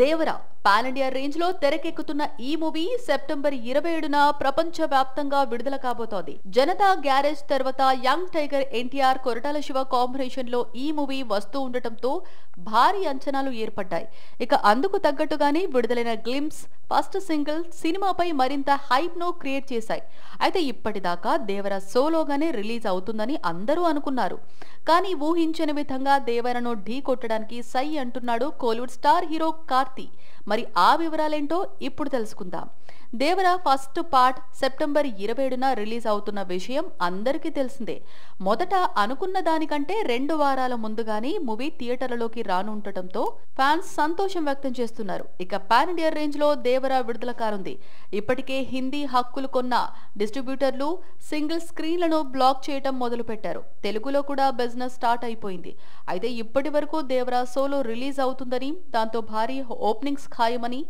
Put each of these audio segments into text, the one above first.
Devara pan India range లో తెరకెక్కుతున్న ఈ మూవీ సెప్టెంబర్ 27న ప్రపంచ వ్యాప్తంగా విడుదల కాబోతోంది. జనతా గ్యారేజ్ తర్వాత young tiger NTR Koratala Shiva combination లో ఈ మూవీ వస్తూ ఉండటంతో భారీ అంచనాలు ఏర్పడ్డాయి. ఇక అందుకు తగ్గట్టుగానే విడుదలైన గ్లింప్స్, ఫస్ట్ సింగిల్ సినిమాపై మరింత హైప్ ను క్రియేట్ చేశాయి. అయితే ఇప్పటిదాకా దేవరా సోలోగానే రిలీజ్ అవుతుందని అందరూ అనుకున్నారు. కానీ ఊహించని విధంగా దేవరను ఢీ కొట్టడానికి సై అంటున్నాడు కోలీవుడ్ స్టార్ హీరో కార్తీ. మరి ఆ వివరాలేంటో ఇప్పుడు తెలుసుకుందాం. దేవరా ఫస్ట్ పార్ట్ సెప్టెంబర్ 27న రిలీజ్ అవుతున్న విషయం అందరికీ తెలిసిందే. మొదట అనుకున్న దానికంటే 2 వారాల ముందుగానే మూవీ థియేటర్లలోకి రానుండటంతో ఫ్యాన్స్ సంతోషం వ్యక్తం చేస్తున్నారు. ఇక పాన్ ఇండియా రేంజ్ లో దేవరా విడుదల కానుంది. ఇప్పటికే హిందీ హక్కులు కొన్న డిస్ట్రిబ్యూటర్లు సింగిల్ స్క్రీన్లను బ్లాక్ చేయటం మొదలు పెట్టారు. తెలుగులో కూడా బిజినెస్ స్టార్ట్ అయిపోయింది. అయితే ఇప్పటి వరకు దేవరా సోలో రిలీజ్ అవుతుందని, దాంతో భారీ ఓపెనింగ్స్ ఖాయమని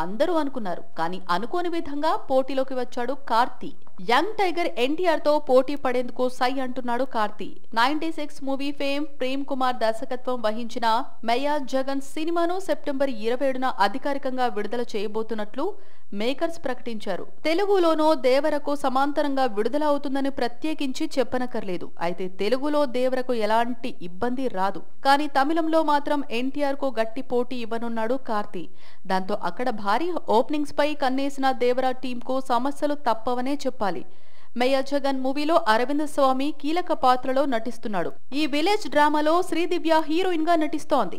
అందరూ అనుకున్నారు. కానీ అనుకోని విధంగా పోటీలోకి వచ్చాడు కార్తీ. యంగ్ టైగర్ ఎన్టీఆర్ తో పోటీ పడేందుకు సై అంటున్నాడు కార్తీ. 96 మూవీ ఫేమ్ ప్రేమ్ కుమార్ దర్శకత్వం వహించిన మెయా జగన్ సినిమాను సెప్టెంబర్ 27న అధికారికంగా విడుదల చేయబోతున్నట్లు మేకర్స్ ప్రకటించారు. తెలుగులోనో దేవరకు సమాంతరంగా విడుదల అవుతుందని ప్రత్యేకించి చెప్పనక్కర్లేదు. అయితే తెలుగులో దేవరకు ఎలాంటి ఇబ్బంది రాదు. కానీ తమిళంలో మాత్రం ఎన్టీఆర్ కు గట్టి పోటీ ఇవ్వనున్నాడు కార్తీ. దాంతో అక్కడ భారీ ఓపెనింగ్స్ పై కన్నేసిన దేవరా టీమ్ కు సమస్యలు తప్పవనే చెప్పాలి. మెయా జగన్ మూవీలో అరవింద్ స్వామి కీలక పాత్రలో నటిస్తున్నాడు. ఈ విలేజ్ డ్రామాలో శ్రీదివ్య హీరోయిన్ గా నటిస్తోంది.